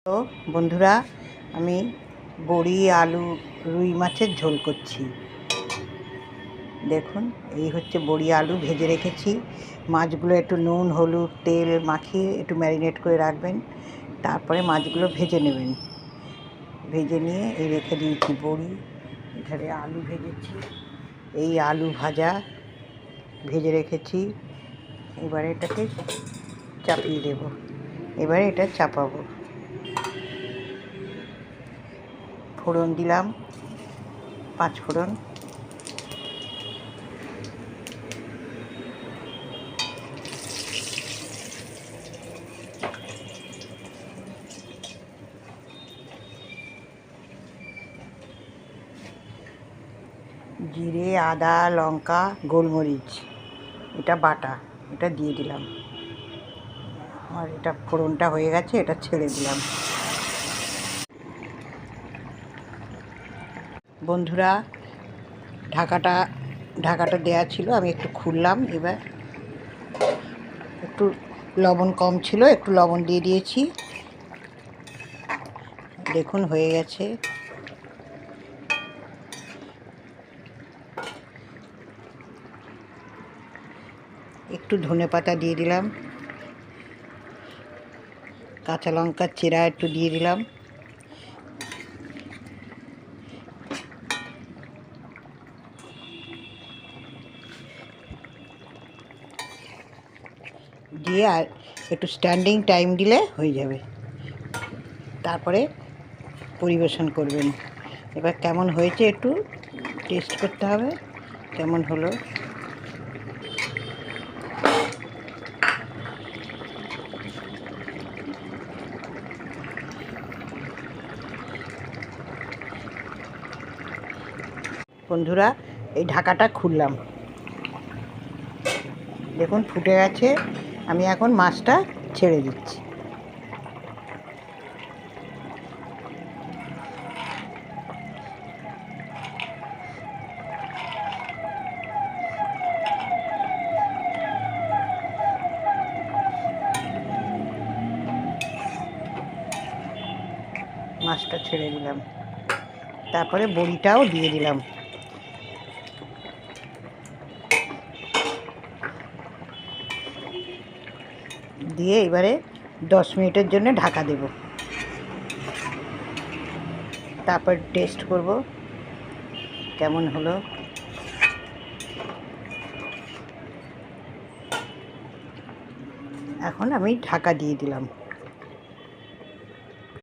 তো বন্ধুরা, আমি বড়ি আলু রুই মাছের ঝোল করছি। দেখুন, এই হচ্ছে বড়ি আলু ভেজে রেখেছি। মাছগুলো একটু নুন হলুদ তেল মাখিয়ে একটু ম্যারিনেট করে রাখবেন, তারপরে মাছগুলো ভেজে নেবেন। ভেজে নিয়ে এই রেখে দিয়েছি বড়ি। এখানে আলু ভেজেছি, এই আলু ভাজা ভেজে রেখেছি। এবারে এটাকে চাপিয়ে দেব। এবারে এটা চাপাবো। ফোড়ন দিলাম, 5 ফোড়ন, জিরে আদা লঙ্কা গোলমরিচ এটা বাটা, এটা দিয়ে দিলাম। আর এটা ফোড়নটা হয়ে গেছে, এটা ছেড়ে দিলাম। বন্ধুরা, ঢাকাটা দেয়া ছিল, আমি একটু খুললাম। এবার একটু লবণ কম ছিল, একটু লবণ দিয়ে দিয়েছি। দেখুন হয়ে গেছে। একটু ধনেপাতা দিয়ে দিলাম, কাঁচা লঙ্কার চিরা একটু দিয়ে দিলাম। দিয়ে আর একটু স্ট্যান্ডিং টাইম দিলে হয়ে যাবে। তারপরে পরিবেশন করবেন। এবার কেমন হয়েছে একটু টেস্ট করতে হবে, কেমন হলো। বন্ধুরা, এই ঢাকাটা খুললাম, দেখুন ফুটে গেছে। আমি এখন মাছটা ছেড়ে দিচ্ছি। মাছটা ছেড়ে দিলাম, তারপরে বড়িটাও দিয়ে দিলাম। দিয়ে এবারে 10 মিনিটের জন্য ঢাকা দেব। তারপর টেস্ট করব কেমন হলো। এখন আমি ঢাকা দিয়ে দিলাম।